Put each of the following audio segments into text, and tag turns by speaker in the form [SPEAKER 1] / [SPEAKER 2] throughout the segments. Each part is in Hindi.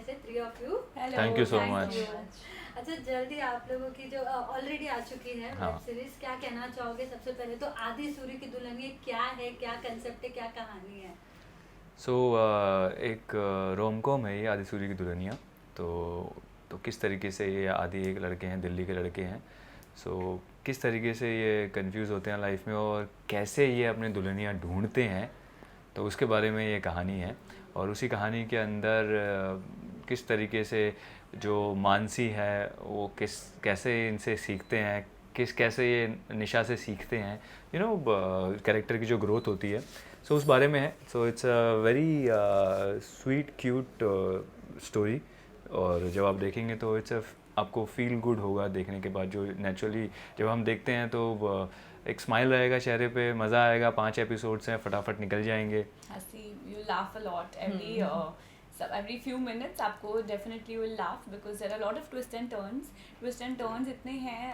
[SPEAKER 1] से, three of you.
[SPEAKER 2] Hello,
[SPEAKER 3] thank you so
[SPEAKER 2] thank
[SPEAKER 3] much.
[SPEAKER 2] You.
[SPEAKER 1] अच्छा, जल्दी आप लोगों की जो ऑलरेडी आ चुकी है
[SPEAKER 3] हाँ।
[SPEAKER 1] वेब सीरीज, क्या कहना चाहोगे? सबसे पहले तो आदि सूरी की दुल्हनिया क्या है, क्या कंसेप्ट है, क्या कहानी है?
[SPEAKER 3] सो एक रोम कॉम है ये, आदि सूरी की दुल्हनिया। तो किस तरीके से ये आदि एक लड़के हैं, दिल्ली के लड़के हैं। सो किस तरीके से ये कंफ्यूज होते हैं लाइफ में और कैसे ये अपने दुल्हनिया ढूंढते हैं, तो उसके बारे में ये कहानी है। और उसी कहानी के अंदर किस तरीके से जो मानसी है वो कैसे इनसे सीखते हैं, कैसे ये निशा से सीखते हैं, कैरेक्टर की जो ग्रोथ होती है। सो उस बारे में है। So it's a very sweet cute story. और जब आप देखेंगे तो आपको फील गुड होगा देखने के बाद। जो नेचुरली जब हम देखते हैं तो एक स्माइल रहेगा चेहरे पे, मज़ा आएगा। 5 एपिसोड्स हैं, फटाफट निकल जाएंगे।
[SPEAKER 2] हंसी, you laugh a lot every few minutes आपको definitely you will laugh because there are a lot of twist and turns इतने हैं।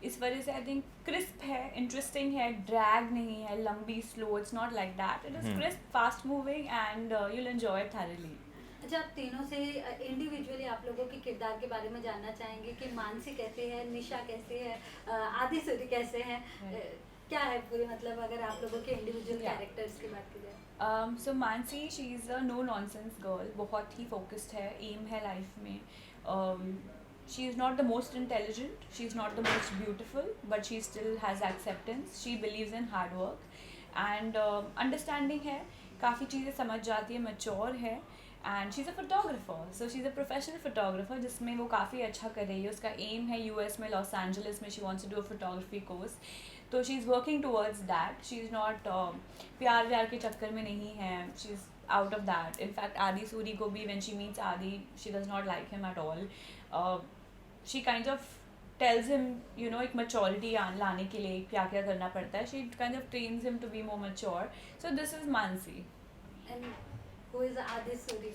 [SPEAKER 2] इस वजह से I think crisp है, interesting है, drag नहीं है, लंबी slow, it's not like that, it is crisp, fast moving and you'll enjoy it thoroughly।
[SPEAKER 1] अच्छा, आप तीनों से इंडिविजुअली आप लोगों के किरदार के बारे में जानना चाहेंगे कि मानसी कैसी है, निशा कैसी है, आदि सूरी कैसे हैं, क्या है पूरी, मतलब अगर आप लोगों के इंडिविजुअल कैरेक्टर्स की बात की जाए।
[SPEAKER 2] So Mansi, she is a no nonsense girl, बहुत ही फोकस्ड है, एम है लाइफ में। She is not the most intelligent, she is not the most beautiful, but she still has acceptance, she believes in hard work and understanding है, काफ़ी चीज़ें समझ जाती है, मैच्योर है। And she is a photographer, so she is a professional photographer जिसमें वो काफ़ी अच्छा कर रही है। उसका एम है यूएस में, लॉस एंजलिस में, she wants to do a photography course, तो she is working towards that. She is not प्यार व्यार के चक्कर में नहीं है, she is out of that. In fact Aadi Suri को भी when she meets Aadi, she does not like him at all. She kind of tells him, you know, एक maturity लाने के लिए क्या क्या करना पड़ता है। she kind of trains him to be more mature, so this is Mansi।
[SPEAKER 1] And who is आदि सूरी?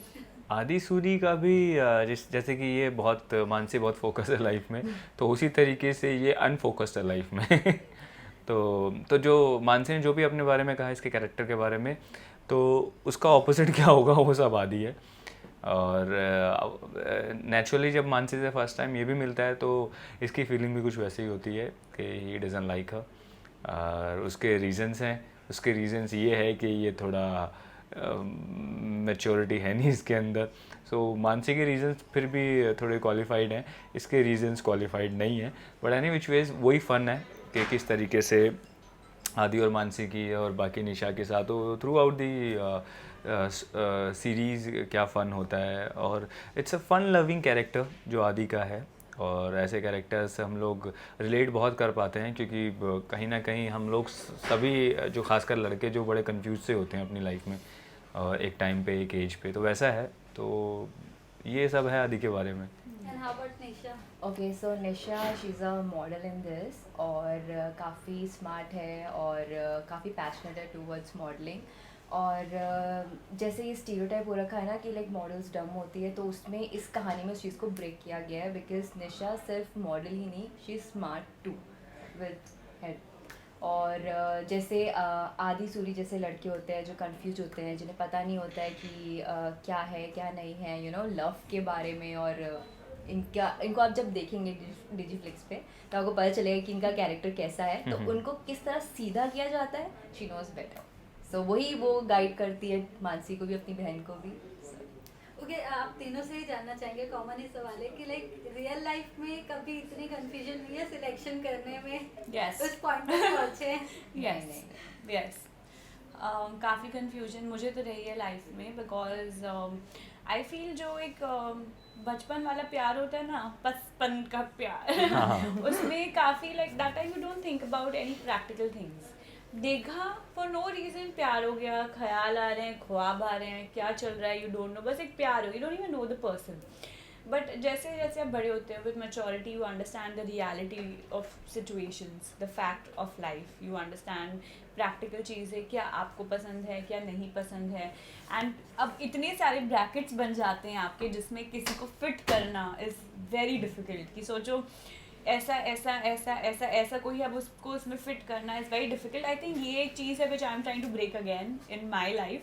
[SPEAKER 3] आदि सूरी का भी जैसे कि ये बहुत मानसी बहुत फोकस है लाइफ में, तो उसी तरीके से ये अनफोकस्ड है लाइफ में। तो जो मानसी ने जो भी अपने बारे में कहा इसके कैरेक्टर के बारे में, तो उसका ऑपोजिट क्या होगा वो सब आदि है। और नेचुरली जब मानसी से फर्स्ट टाइम ये भी मिलता है तो इसकी फीलिंग भी कुछ वैसे ही होती है कि ही डजंट लाइक हर। और उसके रीजंस हैं, उसके रीजंस ये है कि ये थोड़ा मैच्योरिटी है नहीं इसके अंदर। सो मानसी के रीजंस फिर भी थोड़े क्वालिफाइड हैं, इसके रीजंस क्वालिफाइड नहीं हैं। बट एनी विच वेज वही फ़न है कि किस तरीके से आदि और मानसी की और बाकी निशा के साथ वो थ्रू आउट दी सीरीज़ क्या फ़न होता है। और it's a fun loving character जो आदि का है, और ऐसे कैरेक्टर्स हम लोग रिलेट बहुत कर पाते हैं क्योंकि कहीं ना कहीं हम लोग सभी जो खासकर लड़के जो बड़े कंफ्यूज से होते हैं अपनी लाइफ में एक टाइम पे, एक एज पे, तो वैसा है। तो ये सब है आदि के बारे में।
[SPEAKER 1] And how about Nisha?
[SPEAKER 4] Okay, so Nisha, she is a model in this, और काफ़ी स्मार्ट है और काफ़ी पैशनेट है टूवर्ड्स मॉडलिंग। और जैसे ये स्टीरियोटाइप हो रखा है ना कि लाइक मॉडल्स डम होती है, तो उसमें इस कहानी में उस चीज़ को ब्रेक किया गया है, बिकॉज निशा सिर्फ मॉडल ही नहीं, she is smart too with head. और जैसे आदि सूरी जैसे लड़के होते हैं जो कंफ्यूज होते हैं, जिन्हें पता नहीं होता है कि क्या है क्या नहीं है, यू नो, लव के बारे में। और इनको आप जब देखेंगे डिजीफ्लिक्स पे तो आपको पता चलेगा कि इनका कैरेक्टर कैसा है, तो उनको किस तरह सीधा किया जाता है, शी नोज बेटर। सो वही वो गाइड करती है मानसी को भी, अपनी बहन को भी।
[SPEAKER 1] ओके, आप तीनों से ही जानना चाहेंगे, कॉमन ही सवाल है कि लाइक रियल लाइफ में कभी इतनी कंफ्यूजन हुई है सिलेक्शन करने में?
[SPEAKER 2] Yes।
[SPEAKER 1] उस पॉइंट पे पहुंचे?
[SPEAKER 2] यस, काफ़ी कन्फ्यूजन मुझे तो रही है लाइफ में, बिकॉज आई फील जो एक बचपन वाला प्यार होता है ना, बचपन का प्यार, उसमें काफ़ी like that time you don't think about any practical things. देखा फॉर नो रीज़न, प्यार हो गया, ख्याल आ रहे हैं, ख्वाब आ रहे हैं, क्या चल रहा है यू डोंट नो, बस एक प्यार हो, you don't even know the person. But जैसे जैसे आप बड़े होते हो, with maturity you understand the reality of situations, the fact of life, you understand practical चीज़ें, क्या आपको पसंद है, क्या नहीं पसंद है। एंड अब इतने सारे ब्रैकेट्स बन जाते हैं आपके, जिसमें किसी को फिट करना इज़ वेरी डिफ़िकल्ट। कि सोचो ऐसा ऐसा ऐसा ऐसा ऐसा कोई, अब उसको उसमें फिट करना is very difficult. I think ये एक चीज़ है which I am trying to break again in my life.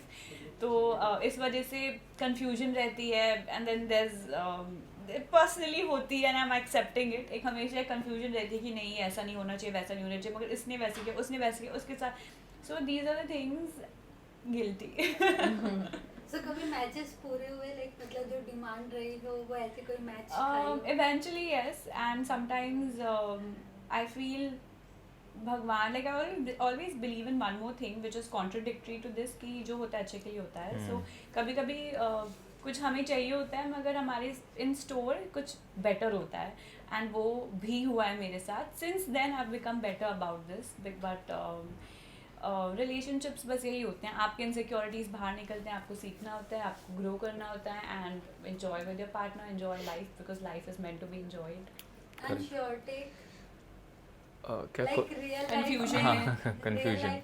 [SPEAKER 2] तो इस वजह से कंफ्यूजन रहती है एंड देन देयर पर्सनली होती है and I am accepting it. एक हमेशा कंफ्यूजन रहती है कि नहीं ऐसा नहीं होना चाहिए, वैसा नहीं होना चाहिए, मगर इसने वैसे किया, उसने वैसे किया, उसके साथ, so these are the things guilty.
[SPEAKER 1] So, कभी मैचेस पूरे हुए लाइक मतलब जो डिमांड रही हो वो ऐसे कोई match
[SPEAKER 2] Eventually yes, and sometimes I feel भगवान, like I always believe in one more thing which is contradictory to this, कि जो होता है अच्छे के लिए होता है। So कभी कभी कुछ हमें चाहिए होता है मगर हमारे इन स्टोर कुछ बेटर होता है, एंड वो भी हुआ है मेरे साथ। Since then I become better about this, but relationships बस यही होते हैं, आपके इनसिक्योरिटीज़ बाहर निकलते हैं, आपको सीखना होता है, आपको ग्रो करना होता है, and enjoy with your partner, enjoy life, because life is meant to be enjoyed.
[SPEAKER 1] And sure take
[SPEAKER 3] क्या
[SPEAKER 1] लाइक रियल
[SPEAKER 2] confusion है।
[SPEAKER 3] कन्फ्यूजन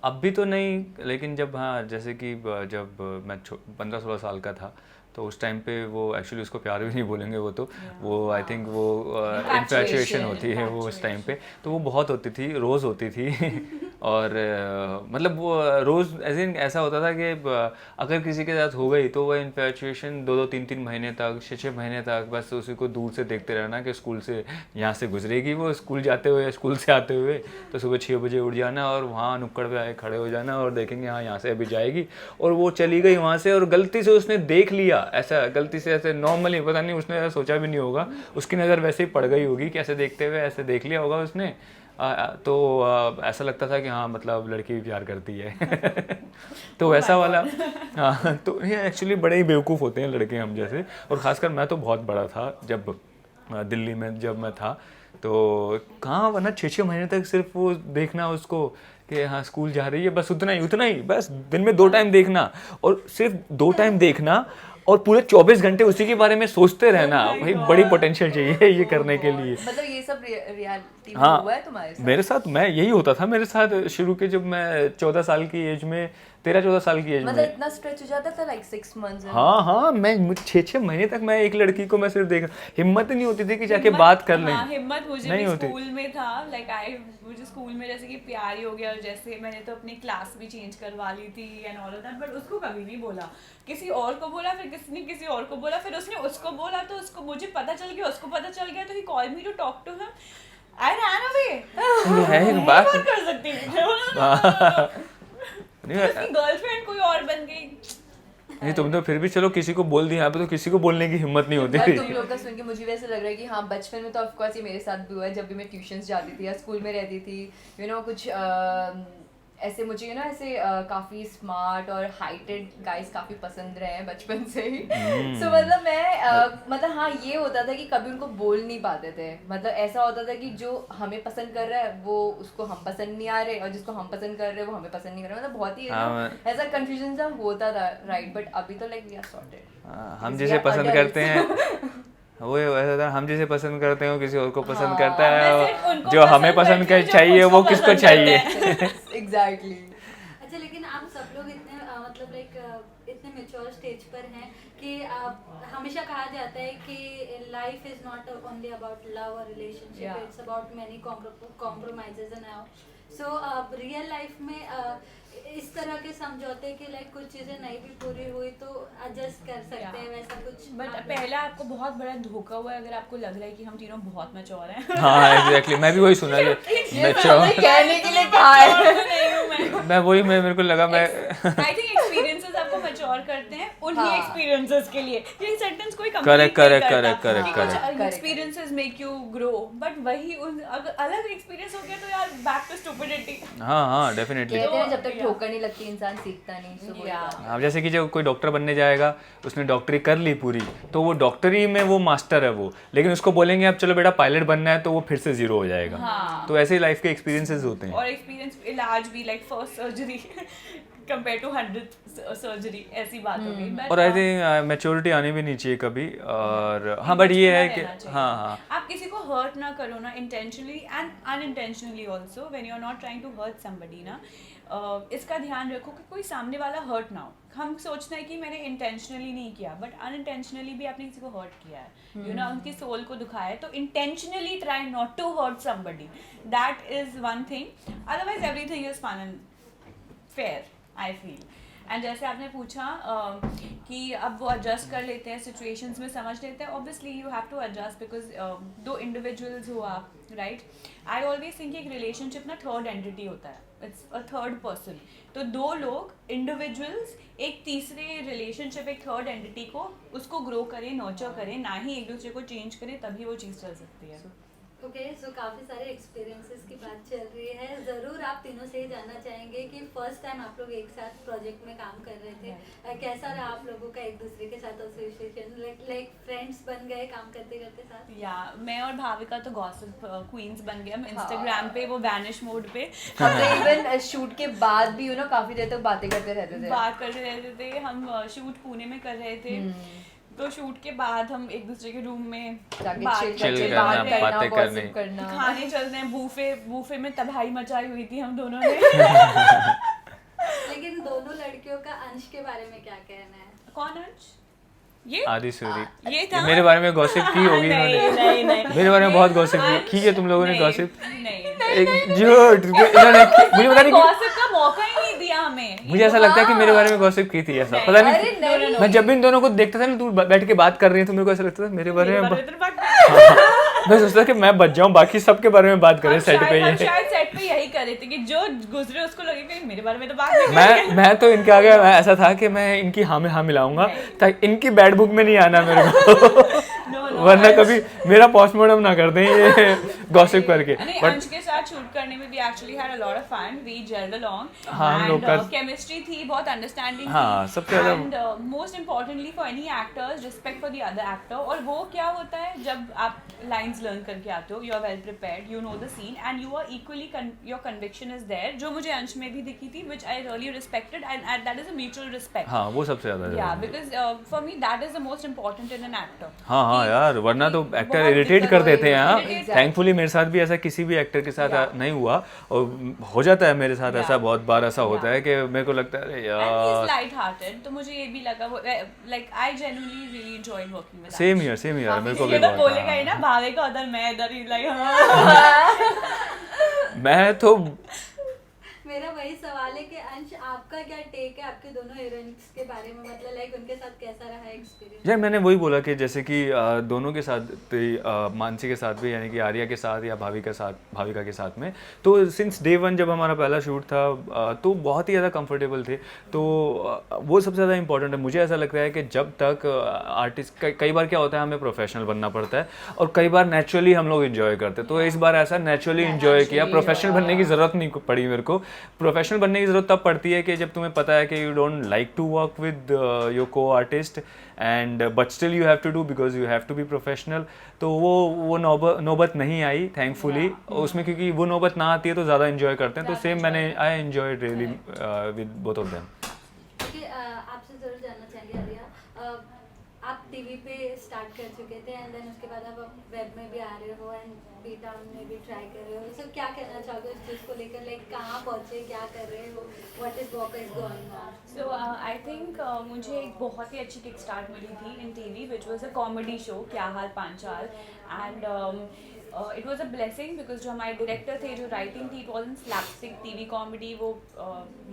[SPEAKER 3] अब भी तो नहीं, लेकिन जब हाँ जैसे कि जब मैं 15-16 साल का था तो उस टाइम पे वो एक्चुअली उसको प्यार भी नहीं बोलेंगे, वो तो वो आई थिंक वो इन्फैचुएशन होती है वो उस टाइम पे, तो वो बहुत होती थी, रोज़ होती थी और मतलब वो रोज़ एज इन ऐसा होता था कि अगर किसी के साथ हो गई तो वह इन्फैचुएशन 2-2, 3-3 महीने तक, 6-6 महीने तक बस उसी को दूर से देखते रहना कि स्कूल से यहाँ से गुजरेगी वो, स्कूल जाते हुए, स्कूल से आते हुए, तो सुबह 6 बजे उठ जाना और वहाँ नुक्कड़ पे आए खड़े हो जाना और देखेंगे हाँ यहाँ से अभी जाएगी, और वो चली गई वहाँ से और गलती से उसने देख लिया, ऐसा गलती से ऐसे नॉर्मली, पता नहीं उसने ऐसा सोचा भी नहीं होगा, उसकी नज़र वैसे ही पड़ गई होगी कि ऐसे देखते हुए ऐसे देख लिया होगा उसने, तो ऐसा लगता था कि हाँ मतलब लड़की भी प्यार करती है तो वैसा वाला हाँ, तो ये एक्चुअली बड़े ही बेवकूफ़ होते हैं लड़के हम जैसे, और ख़ासकर मैं तो बहुत बड़ा था जब दिल्ली में जब मैं था, तो कहाँ वरना 6-6 महीने तक सिर्फ वो देखना उसको कि हाँ स्कूल जा रही है, बस उतना ही, बस दिन में 2 टाइम देखना, और सिर्फ 2 टाइम देखना और पूरे 24 घंटे उसी के बारे में सोचते रहना। भाई बड़ी पोटेंशियल चाहिए ये करने के लिए।
[SPEAKER 4] मतलब ये सब रियलिटी में
[SPEAKER 3] हाँ,
[SPEAKER 4] हुआ है तुम्हारे साथ?
[SPEAKER 3] मेरे साथ मैं यही होता था मेरे साथ शुरू के, जब मैं 14 साल की एज में, 13-14 साल की एज
[SPEAKER 4] मतलब
[SPEAKER 3] में,
[SPEAKER 4] इतना स्ट्रेच हो जाता था लाइक 6 months?
[SPEAKER 3] हाँ मैं 6-6 महीने तक मैं एक लड़की को मैं सिर्फ देख, हिम्मत ही नहीं होती थी कि जाके बात कर लें।
[SPEAKER 2] हाँ, हिम्मत मुझे
[SPEAKER 3] नहीं
[SPEAKER 2] भी
[SPEAKER 3] होती।
[SPEAKER 2] स्कूल में था, मुझे स्कूल में जैसे कि प्यार ही हो गया, और जैसे मैंने तो अपनी क्लास भी चेंज करवा ली थी and all of that, but उसको कभी नहीं बोला, किसी और को बोला, फिर किसी ने किसी और को बोला, फिर उसने उसको बोला, तो उसको मुझे पता चल गया, उसको पता चल गया, तो ही call me to talk to him, I ran away.
[SPEAKER 3] है एक बात
[SPEAKER 2] कर सकती
[SPEAKER 3] नहीं,
[SPEAKER 2] गर्लफ्रेंड कोई और बन गई।
[SPEAKER 3] नहीं तुम तो फिर भी चलो किसी को बोल दी, यहाँ पे तो किसी को बोलने की हिम्मत नहीं होती
[SPEAKER 4] पर तुम लोग का सुन के मुझे वैसे लग रहा है कि हाँ बचपन में तो ऑफ कोर्स ये मेरे साथ भी हुआ है, जब भी मैं ट्यूशंस जाती थी या स्कूल में रहती थी, कुछ ऐसे मुझे ऐसे काफ़ी स्मार्ट और हाइटेड गाइस काफ़ी पसंद रहे हैं बचपन से ही। सो मतलब मैं मतलब हाँ ये होता था कि कभी उनको बोल नहीं पाते थे, मतलब ऐसा होता था कि जो हमें पसंद कर रहा है वो उसको हम पसंद नहीं आ रहे, और जिसको हम पसंद कर रहे हैं वो हमें पसंद नहीं कर रहे, मतलब बहुत ही ऐसा कंफ्यूजन सा होता था, राइट? बट अभी तो लाइक वी आर सॉर्टेड,
[SPEAKER 3] हम जिसे पसंद करते हैं वो ऐसा था, हम जिसे पसंद करते हैं किसी और को पसंद करता है, जो हमें पसंद कर चाहिए वो किसको चाहिए।
[SPEAKER 4] एग्जैक्टली।
[SPEAKER 1] अच्छा, लेकिन आप सब लोग इतने मतलब लाइक इतने मैच्योर स्टेज पर हैं कि हमेशा कहा जाता है कि life is not only about love और relationship, it's about many compromises and all. So real life में इस तरह के समझौते कि लाइक कुछ चीजें नहीं भी पूरी हुई तो एडजस्ट कर सकते हैं, वैसा कुछ?
[SPEAKER 2] बट पहला आपको बहुत बड़ा धोखा हुआ है अगर आपको लग रहा है कि हम तीनों बहुत मैच्योर हैं।
[SPEAKER 3] हाँ एग्जैक्टली, मैं भी वही सुना कि
[SPEAKER 4] कहने के लिए कहा है
[SPEAKER 3] मैं वही मेरे को लगा मैं
[SPEAKER 2] आई थिंक एक्सपीरियंसेस आपको मैच्योर करते हैं उन्हीं एक्सपीरियंसेस के लिए, ये सेंटेंस कोई
[SPEAKER 3] correct
[SPEAKER 2] correct experiences make you grow, but वही अगर अलग एक्सपीरियंस हो गया तो यार बैक टू स्टुपिडिटी।
[SPEAKER 3] हाँ डेफिनेटली,
[SPEAKER 4] कहते हैं जब तक ठोकर नहीं लगती इंसान सीखता नहीं।
[SPEAKER 3] अब जैसे कि जब कोई डॉक्टर बनने जाएगा, उसने डॉक्टरी कर ली पूरी, तो वो डॉक्टरी में वो मास्टर है वो, लेकिन उसको बोलेंगे अब चलो बेटा पायलट बनना है, तो वो फिर से 0 हो जाएगा।
[SPEAKER 2] हाँ।
[SPEAKER 3] तो ऐसे ही लाइफ के एक्सपीरियंसेस होते हैं,
[SPEAKER 2] और एक्सपीरियंस इलाज भी like first surgery compare to 100th surgery, ऐसी बात हो गई।
[SPEAKER 3] और आई थिंक मैच्योरिटी आनी भी नहीं चाहिए कभी, और हाँ बट ये है कि हाँ
[SPEAKER 2] आप किसी को हर्ट ना करो ना, intentionally and unintentionally also, when you are not trying to hurt somebody ना, इसका ध्यान रखो कि कोई सामने वाला हर्ट ना हो। हम सोचते हैं कि मैंने इंटेंशनली नहीं किया, बट अनइंटेंशनली भी आपने किसी को हर्ट किया है, उनकी सोल को दुखाया है, तो intentionally try not to hurt somebody, that is one thing, otherwise everything is fun and fair, I feel. And जैसे आपने पूछा कि अब वो एडजस्ट कर लेते हैं सिचुएशंस में, समझ लेते हैं, obviously you have to adjust because दो इंडिविजुअल्स हो आप, राइट? आई ऑलवेज थिंक एक रिलेशनशिप ना थर्ड एंटिटी होता है, इट्स अ थर्ड पर्सन। तो दो लोग इंडिविजुअल्स एक तीसरे रिलेशनशिप, एक थर्ड एंटिटी को उसको ग्रो करें, नर्चर करें, ना ही एक दूसरे को चेंज करें, तभी वो चीज़ चल सकती है।
[SPEAKER 1] ओके, सो काफ़ी सारे एक्सपीरियंसेस की बात चल रही है। ज़रूर आप तीनों से ही जानना चाहेंगे कि फर्स्ट टाइम आप लोग एक साथ प्रोजेक्ट में काम कर रहे थे, कैसा रहा आप लोगों का एक दूसरे के साथ एसोसिएशन? लाइक फ्रेंड्स बन गए काम करते करते साथ?
[SPEAKER 2] या मैं और भाविका तो गॉसिप क्वींस बन गए हम इंस्टाग्राम पे, वो वैनिश मोड पे
[SPEAKER 4] हम तो इवन शूट के बाद भी काफी देर तक बातें करते रहते थे।
[SPEAKER 2] बात करते रहते थे। हम शूट पुणे में कर रहे थे, तो शूट के बाद हम एक दूसरे के रूम में
[SPEAKER 3] चिल करना, बातें करना,
[SPEAKER 2] खाने चलते हैं, बूफे में तबाही मचाई हुई थी हम दोनों ने।
[SPEAKER 1] लेकिन दोनों लड़कियों का अंश के बारे में क्या कहना है?
[SPEAKER 2] कौन अंश? ये
[SPEAKER 3] आदिसूरी।
[SPEAKER 2] ये था
[SPEAKER 3] मेरे बारे में गॉसिप की होगी
[SPEAKER 2] नहीं,
[SPEAKER 3] मेरे बारे में बहुत गॉसिप की है तुम लोगों ने गॉसिप।
[SPEAKER 2] नहीं,
[SPEAKER 3] एक झूठ इन्होंने मुझे पता नहीं
[SPEAKER 2] गॉसिप का मौका ही नहीं दिया हमें।
[SPEAKER 3] मुझे ऐसा लगता है कि मेरे बारे में गॉसिप की थी, ऐसा पता नहीं। मैं जब भी इन दोनों को देखता था ना, तू बैठ के बात कर रही है, तो मेरे को ऐसा लगता था मेरे बारे में मैं सोचता था कि मैं बच जाऊं, बाकी सबके बारे में बात करें सेट पे।
[SPEAKER 2] हम शायद सेट पे यही कर रहे थे कि जो गुजरे उसको लगे कि मेरे बारे में तो बात नहीं करेंगे।
[SPEAKER 3] मैं तो इनके आगे ऐसा था कि मैं इनकी हाँ में हाँ मिलाऊंगा ताकि इनकी बैड बुक में नहीं आना मेरे को। वरना कभी मेरा पोस्टमार्टम ना कर दें ये गॉसिप करके।
[SPEAKER 2] अंश के साथ शूट करने में भी actually had a lot of fun, we jelled along,
[SPEAKER 3] हम लोग का
[SPEAKER 2] केमिस्ट्री थी, बहुत अंडरस्टैंडिंग
[SPEAKER 3] हाँ,
[SPEAKER 2] थी,
[SPEAKER 3] सबसे ज्यादा
[SPEAKER 2] and most importantly for any actors respect for the other actor. और वो क्या होता है जब आप लाइंस लर्न करके आते हो, you are well prepared, you know the scene and you are equally, your conviction is there, जो मुझे अंश में भी दिखी थी, which I really respected and that is a mutual respect.
[SPEAKER 3] हाँ, वो सबसे ज्यादा
[SPEAKER 2] या because for me that is the most important in an actor.
[SPEAKER 3] हाँ यार, वरना तो एक्टर इरिटेट कर देते हैं। हाँ, थैंकफुली मेरे साथ भी ऐसा किसी भी एक्टर के साथ नहीं हुआ, और हो जाता है मेरे साथ ऐसा, बहुत बार ऐसा होता है कि मेरे को लगता है यार
[SPEAKER 2] लाइट हार्टेड, तो मुझे ये भी लगा वो like I genuinely really enjoyed working with
[SPEAKER 3] same here मेरे को भी
[SPEAKER 2] ये तो
[SPEAKER 3] बहुत।
[SPEAKER 2] बोलेगा ही ना, भावेगा उधर, मैं इधर ही लाइक
[SPEAKER 3] मैं तो
[SPEAKER 1] मेरा वही सवाल है कि अंश आपका क्या टेक है आपके दोनों हीरोइंस के बारे में, मतलब लाइक उनके साथ कैसा रहा एक्सपीरियंस?
[SPEAKER 3] यार मैंने वही बोला कि जैसे कि दोनों के साथ, मानसी के साथ भी, यानी कि आर्या के साथ या भाविका के साथ में, तो सिंस डे वन जब हमारा पहला शूट था तो बहुत ही ज़्यादा कंफर्टेबल थे। तो वो सबसे ज़्यादा इंपॉर्टेंट है। मुझे ऐसा लगता है कि जब तक आर्टिस्ट, कई बार क्या होता है हमें प्रोफेशनल बनना पड़ता है, और कई बार नेचुरली हम लोग इन्जॉय करते हैं। तो इस बार ऐसा नेचुरली इन्जॉय किया, प्रोफेशनल बनने की ज़रूरत नहीं पड़ी मेरे को। प्रोफेशनल बनने की ज़रूरत तब पड़ती है कि जब तुम्हें पता है कि you don't like to work with your co artist and but still you have to do because you have to be professional. तो वो नौबत नहीं आई थैंकफुली उसमें, क्योंकि वो नौबत ना आती है तो ज़्यादा इन्जॉय करते हैं। तो सेम मैंने I enjoy really with both of them.
[SPEAKER 1] आपसे ज़रूर जानना चाहेंगे आर्या, आप टीवी पे स्टार्ट कर चुके थे एंड देन उसके बाद आप वेब में भी आ रहे हो एंड बीटा में भी ट्राई कर रहे हो, सो क्या कहना चाहोगे इस चीज़ को लेकर? लाइक कहाँ पहुँचे, क्या कर रहे हो, what is going on?
[SPEAKER 2] So I think मुझे एक बहुत ही अच्छी किक स्टार्ट मिली थी in TV, which was a comedy show, Kya Haal Panchal, and it was a blessing because जो हमारे डायरेक्टर थे, जो राइटिंग थी, it was in slapstick TV comedy, वो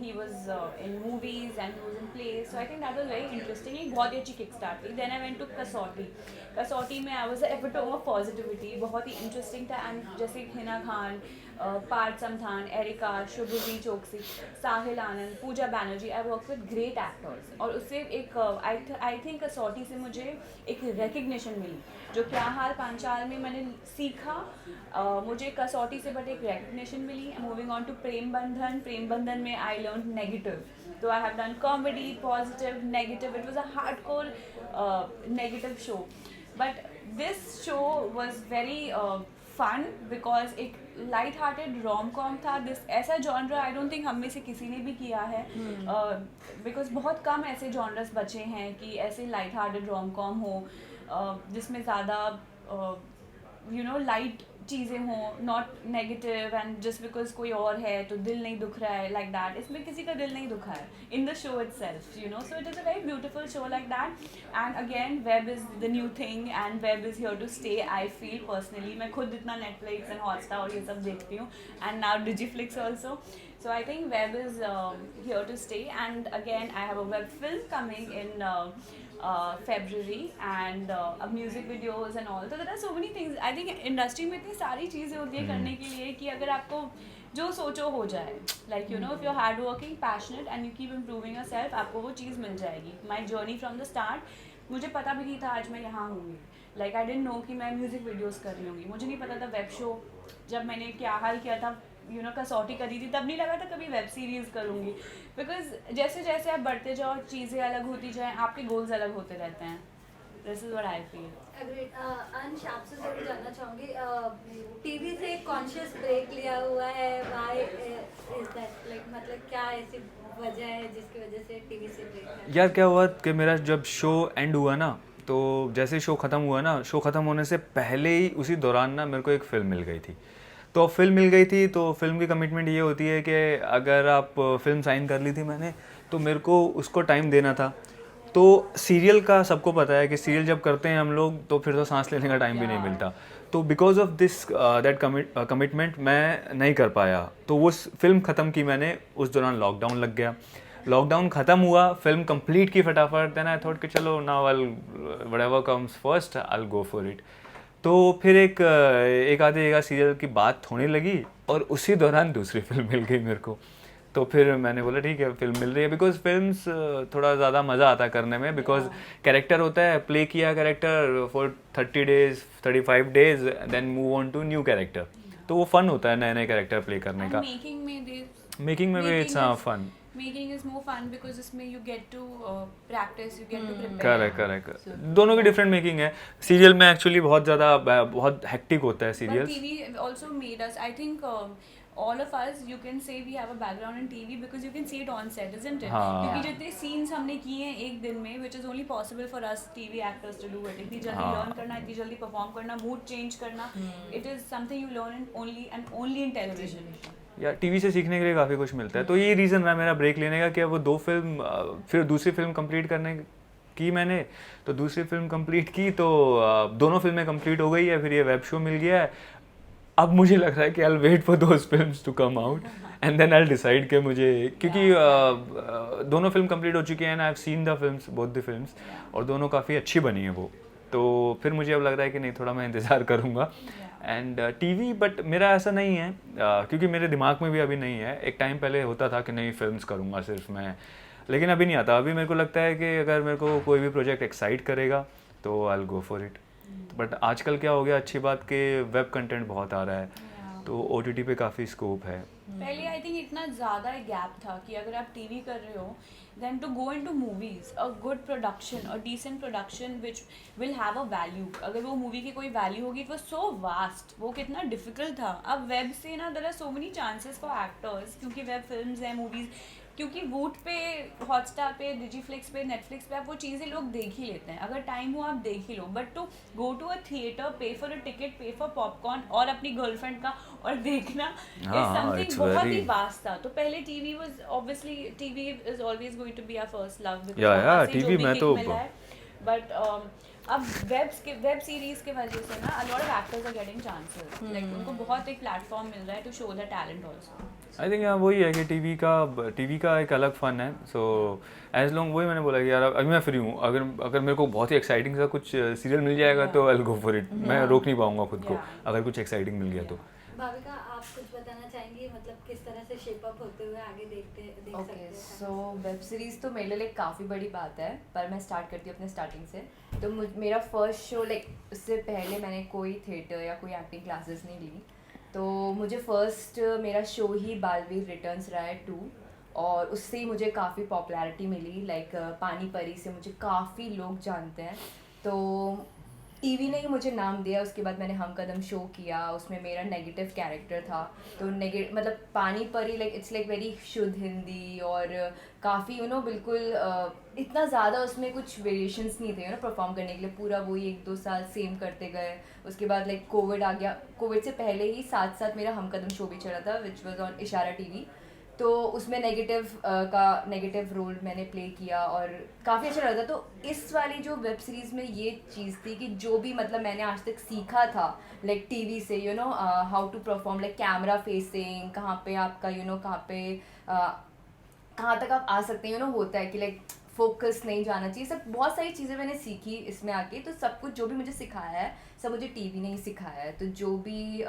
[SPEAKER 2] he was in movies and he was in place, so I think that was very interesting, एक बहुत ही अच्छी किक स्टार्ट थी। Then I went to Kasauti में I was epitome of positivity, बहुत ही इंटरेस्टिंग था। एंड जैसे Hina Khan, Parth Samthaan, Erica, Shubhaavi Choksey, Sahil Anand, Pooja Banerjee, I work with great actors, और उससे एक आई थिंक कसौटी से मुझे एक रिकग्निशन मिली, जो क्या हाल पांचाल में मैंने सीखा, मुझे कसौटी से बट एक रिकग्निशन मिली। Moving on to Prem Bandhan में आई लर्न नेगेटिव, तो I have done comedy, positive, negative, it was a hardcore negative show, but this show was very fun because एक लाइट हार्टेड रोम कॉम था। दिस ऐसा जॉनर आई डोंट थिंक हम में से किसी ने भी किया है, बिकॉज बहुत कम ऐसे जॉनर्स बचे हैं कि ऐसे लाइट हार्टेड रोम कॉम हो जिसमें ज़्यादा यू नो लाइट चीज़ें हों, not negative and just because कोई और है तो दिल नहीं दुख रहा है, लाइक दैट. इसमें किसी का दिल नहीं दुखा है in the show itself, you know. So it is a very beautiful show like that. And again web is the new thing and web is here to stay. I feel personally, मैं खुद इतना नेटफ्लिक्स एंड हॉटस्टार और ये सब देखती हूँ, and now Digiflix also. So I think web is here to stay, and again I have a web film coming in February, and music videos and all. So there are so many things. I think industry में इतनी सारी चीज़ें होती है करने के लिए कि अगर आपको जो सोचो हो जाए. Like you know, if you're hard working, passionate and you keep improving yourself, आपको वो चीज़ मिल जाएगी. My journey from the start, मुझे पता भी नहीं था आज मैं यहाँ हूँगी. Like I didn't know कि मैं म्यूज़िक वीडियोज़ कर रही होंगी. मुझे नहीं पता था वेब शो, जब मैंने क्या हाल किया था, यू नो, कसौटी करी थी, तब नहीं लगा था कभी वेब सीरीज़ करूँगी. बिकॉज जैसे जैसे आप बढ़ते जाओ, चीज़ें अलग होती जाएँ, आपके गोल्स अलग होते रहते हैं. This is what I feel.
[SPEAKER 1] Agreed. अंश, आपसे जरूर जानना चाहूँगी, टीवी से एक कॉन्शियस ब्रेक लिया हुआ है. Why is that? लाइक मतलब क्या ऐसी वजह है जिसकी वजह से टीवी से ब्रेक है?
[SPEAKER 3] यार क्या हुआ कि मेरा जब शो एंड हुआ ना, तो जैसे शो ख़त्म हुआ ना, शो ख़त्म होने से पहले ही उसी दौरान ना मेरे को एक फ़िल्म मिल गई थी. तो फिल्म मिल गई थी, तो फिल्म की कमिटमेंट ये होती है कि अगर आप फिल्म साइन कर ली थी मैंने, तो मेरे को उसको टाइम देना था. तो सीरियल का सबको पता है कि सीरियल जब करते हैं हम लोग, तो फिर तो सांस लेने का टाइम भी नहीं मिलता. तो because of this that commitment मैं नहीं कर पाया. तो वो फिल्म ख़त्म की मैंने, उस दौरान लॉकडाउन लग गया. लॉकडाउन ख़त्म हुआ, फिल्म कंप्लीट की फटाफट. देन आई थॉट कि चलो now I whatever comes first I will go for it. तो फिर एक आधे सीरियल की बात होने लगी, और उसी दौरान दूसरी फिल्म मिल गई मेरे को. तो फिर मैंने बोला ठीक है, फिल्म मिल रही है. बिकॉज फिल्म्स थोड़ा ज़्यादा मज़ा आता है करने में, बिकॉज कैरेक्टर होता है, प्ले किया character for 30 days 35 days, then move on to new character. तो वो फन होता है नए नए कैरेक्टर प्ले करने का. मेकिंग में भी it's fun.
[SPEAKER 2] Making is more fun because इसमें you get to practice, you get to prepare.
[SPEAKER 3] Correct. दोनों की डिफरेंट मेकिंग है. सीरियल में एक्चुअली बहुत हेक्टिक होता है
[SPEAKER 2] But
[SPEAKER 3] serials.
[SPEAKER 2] TV also made us, I think all of us, you can say we have a background in TV because you can see it on set, isn't it?
[SPEAKER 3] हाँ.
[SPEAKER 2] क्योंकि जितने scenes हमने किए हैं एक दिन में, which is only possible for us TV actors to do it. इतनी जल्दी
[SPEAKER 3] हाँ.
[SPEAKER 2] learn करना, इतनी जल्दी perform करना, mood change करना, it is something you learn only in television.
[SPEAKER 3] या टीवी से सीखने के लिए काफ़ी कुछ मिलता है. तो ये रीज़न रहा मेरा ब्रेक लेने का कि वो 2 फिल्म, फिर दूसरी फिल्म कंप्लीट करने की मैंने. तो दूसरी फिल्म कंप्लीट की, तो दोनों फिल्में कंप्लीट हो गई है. फिर ये वेब शो मिल गया है. अब मुझे लग रहा है कि I will wait for those films to come out and then I will decide कि मुझे, क्योंकि दोनों फिल्म कंप्लीट हो चुकी हैं and I have seen the films, both the films, और दोनों काफ़ी अच्छी बनी है वो. तो फिर मुझे अब लग रहा है कि नहीं, थोड़ा मैं इंतज़ार करूँगा. एंड टीवी, बट मेरा ऐसा नहीं है, क्योंकि मेरे दिमाग में भी अभी नहीं है. एक टाइम पहले होता था कि नहीं फिल्म्स करूँगा सिर्फ मैं, लेकिन अभी नहीं आता. अभी मेरे को लगता है कि अगर मेरे को कोई भी प्रोजेक्ट एक्साइट करेगा तो I will go for it. But आजकल क्या हो गया, अच्छी बात कि वेब कंटेंट बहुत आ रहा है, तो OTT पे काफ़ी स्कोप है.
[SPEAKER 2] पहले आई थिंक इतना ज़्यादा गैप था कि अगर आप टीवी कर रहे हो, then to go into movies, a good production, a decent production which will have a value. अगर वो मूवी की कोई वैल्यू होगी, it was so vast, वो कितना डिफिकल्ट था. अब वेब से ना there are so many chances for actors, क्योंकि वेब फिल्म्स हैं, मूवीज़, क्योंकि वूट पे, हॉटस्टार पे, डिजीफ्लिक्स पे, नेटफ्लिक्स पे आप वो चीज़ें लोग देख ही लेते हैं. अगर टाइम हो आप देख ही लो. But to go to a theatre, pay for a ticket, pay for popcorn और अपनी गर्लफ्रेंड का और देखना इज समथिंग बहुत ही वास्ट था. तो पहले TV was obviously, TV is always going to be our first love.
[SPEAKER 3] या टीवी में तो,
[SPEAKER 2] बट अब वेब सीरीज के वजह से ना a lot of actors are getting chances. Like उनको बहुत एक प्लेटफॉर्म मिल रहा है to show their talent also.
[SPEAKER 3] I think वही है कि टीवी का एक अलग फ़न है. सो एज लॉन्ग, वही मैंने बोला कि यार अभी मैं फ्री हूँ, अगर मेरे को बहुत ही एक्साइटिंग सा कुछ सीरियल मिल जाएगा तो I will go for it. मैं रोक नहीं पाऊँगा खुद को अगर कुछ एक्साइटिंग मिल गया तो.
[SPEAKER 1] भाविका, आप कुछ बताना चाहेंगी, मतलब किस तरह से शेप अप होते हुए आगे देख सकते हैं?
[SPEAKER 4] सो वेब सीरीज़ तो मेरे लिए काफ़ी बड़ी बात है, पर मैं स्टार्ट करती हूँ अपने स्टार्टिंग से. तो मेरा फर्स्ट शो, लाइक उससे पहले मैंने कोई थिएटर या कोई एक्टिंग क्लासेस नहीं ली. तो मुझे फर्स्ट मेरा शो ही बालवीर रिटर्न्स रहा है 2, और उससे ही मुझे काफ़ी पॉपुलैरिटी मिली. लाइक पानी परी से मुझे काफ़ी लोग जानते हैं. तो टीवी ने ही मुझे नाम दिया। उसके बाद मैंने हम कदम शो किया, उसमें मेरा नेगेटिव कैरेक्टर था। तो मतलब पानी परी लाइक इट्स लाइक वेरी शुद्ध हिंदी और काफ़ी बिल्कुल इतना ज़्यादा उसमें कुछ वेरिएशंस नहीं थे परफॉर्म करने के लिए। पूरा वही 1-2 साल सेम करते गए। उसके बाद लाइक कोविड आ गया। कोविड से पहले ही साथ साथ मेरा हम कदम शो भी चला था विच वॉज ऑन इशारा टीवी। तो उसमें नेगेटिव रोल मैंने प्ले किया और काफ़ी अच्छा लगा। तो इस वाली जो वेब सीरीज़ में ये चीज़ थी कि जो भी मतलब मैंने आज तक सीखा था लाइक टीवी से how to perform like camera facing, कहाँ पे आपका कहाँ तक आप आ सकते हैं होता है कि लाइक फोकस नहीं जाना चाहिए। सब बहुत सारी चीज़ें मैंने सीखी इसमें आके। तो सब कुछ जो भी मुझे सिखाया है सब मुझे टीवी ने ही सिखाया है। तो जो भी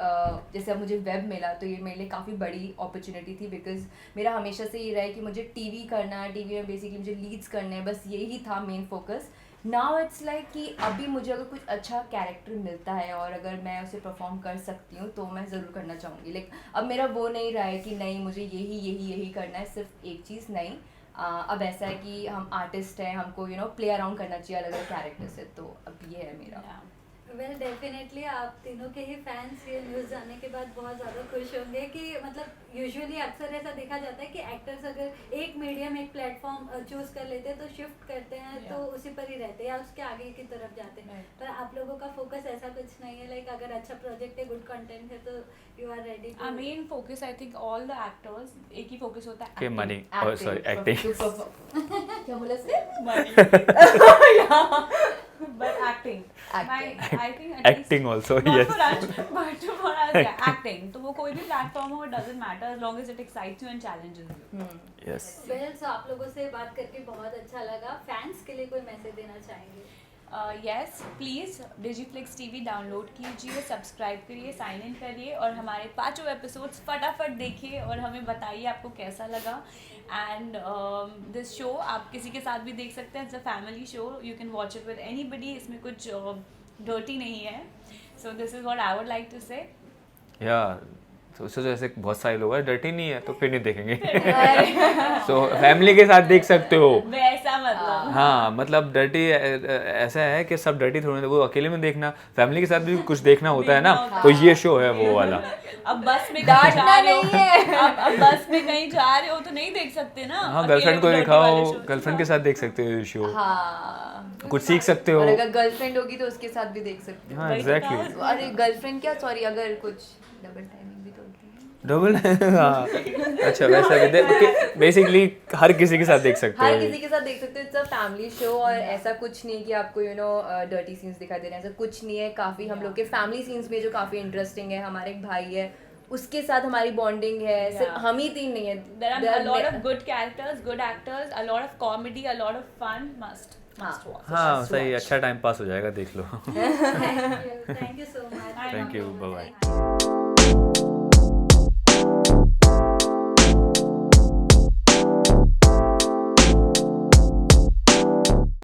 [SPEAKER 4] जैसे अब मुझे वेब मिला तो ये मेरे लिए काफ़ी बड़ी अपॉर्चुनिटी थी बिकॉज मेरा हमेशा से ये रहा है कि मुझे टीवी करना है, टीवी में बेसिकली मुझे लीड्स करने हैं, बस यही था main focus. Now it's like कि अभी मुझे अगर कुछ अच्छा कैरेक्टर मिलता है और अगर मैं उसे परफॉर्म कर सकती हूँ तो मैं ज़रूर करना चाहूँगी। लाइक अब मेरा वो नहीं रहा है कि नहीं मुझे यही करना है, सिर्फ एक चीज़ नहीं। अब ऐसा है कि हम आर्टिस्ट हैं, हमको प्ले अराउंड करना चाहिए अलग अलग कैरेक्टर से। तो अब ये है मेरा।
[SPEAKER 1] वेल डेफिनेटली आप तीनों के ही फैंस ये न्यूज़ जानने के बाद बहुत ज़्यादा खुश होंगे कि मतलब यूजुअली अक्सर ऐसा देखा जाता है कि एक्टर्स अगर एक मीडियम एक प्लेटफॉर्म चूज़ कर लेते हैं तो शिफ्ट करते हैं तो उसी पर ही रहते हैं या उसके आगे की तरफ जाते हैं। पर आप लोगों का फोकस ऐसा कुछ नहीं है। लाइक अगर अच्छा प्रोजेक्ट है, गुड कंटेंट है तो you are ready.
[SPEAKER 2] Main focus I think all the actors एक ही फोकस होता है
[SPEAKER 3] के मनी सॉरी एक्टिंग
[SPEAKER 4] क्या बोला इसने?
[SPEAKER 2] but acting. I think at
[SPEAKER 3] Acting
[SPEAKER 2] least,
[SPEAKER 3] also,
[SPEAKER 2] not
[SPEAKER 3] yes.
[SPEAKER 2] for us, but for us, yeah, acting. तो वो कोई भी प्लेटफॉर्म हो, it doesn't matter as long as it excites you and challenges you.
[SPEAKER 3] Yes.
[SPEAKER 1] Well so आप लोगों से बात करके बहुत अच्छा लगा। फैंस के लिए कोई मैसेज देना चाहेंगे?
[SPEAKER 2] यस प्लीज़ डिजीफ्लिक्स टीवी डाउनलोड कीजिए, सब्सक्राइब करिए, साइन इन करिए और हमारे 5 एपिसोड्स फटाफट देखिए और हमें बताइए आपको कैसा लगा। एंड दिस शो आप किसी के साथ भी देख सकते हैं। It's a family show, you can watch it with anybody. इसमें कुछ डर्टी नहीं है। So this is what I would like to say.
[SPEAKER 3] या सोचो ऐसे बहुत सारे लोग हैं डर्टी नहीं है तो फिर नहीं देखेंगे। सो फैमिली के साथ देख सकते हो।
[SPEAKER 2] वैसा मतलब
[SPEAKER 3] हाँ मतलब डर्टी ऐसा है कि सब डर्टी थोड़े वो अकेले में देखना, फैमिली के साथ भी कुछ देखना होता है ना। तो ये शो है वो वाला।
[SPEAKER 2] अब बस में कहीं जा रहे हो, अब बस में कहीं जा रहे हो तो नहीं देख सकते ना।
[SPEAKER 3] हाँ गर्लफ्रेंड को दिखाओ, गर्लफ्रेंड के साथ देख सकते हो ये शो।
[SPEAKER 4] हाँ
[SPEAKER 3] कुछ सीख सकते हो।
[SPEAKER 4] और अगर गर्लफ्रेंड होगी तो उसके साथ भी देख सकते हो।
[SPEAKER 3] हाँ एग्जैक्टली।
[SPEAKER 4] अरे गर्लफ्रेंड क्या सॉरी अगर कुछ डबल टाइमिंग भी तो होती है।
[SPEAKER 3] डबल हाँ अच्छा वैसा भी बेसिकली हर किसी के साथ देख सकते हो।
[SPEAKER 4] हर किसी के साथ देख सकते हो। इट्स अ फैमिली शो और ऐसा कुछ नहीं है कि आपको डर्टी सीन्स दिखाई दे रहे हैं, ऐसा कुछ नहीं है। काफ़ी हम लोग के फैमिली सीन्स में जो काफ़ी इंटरेस्टिंग है। हमारे एक भाई है उसके साथ हमारी बॉन्डिंग है। सिर्फ हम ही 3 नहीं है।
[SPEAKER 2] There are a lot of good characters, good actors, a lot of comedy, a lot of fun. Must watch.
[SPEAKER 3] हाँ सही, अच्छा टाइम पास हो जाएगा, देख लो।
[SPEAKER 1] Thank you so much.
[SPEAKER 3] Thank you, bye bye.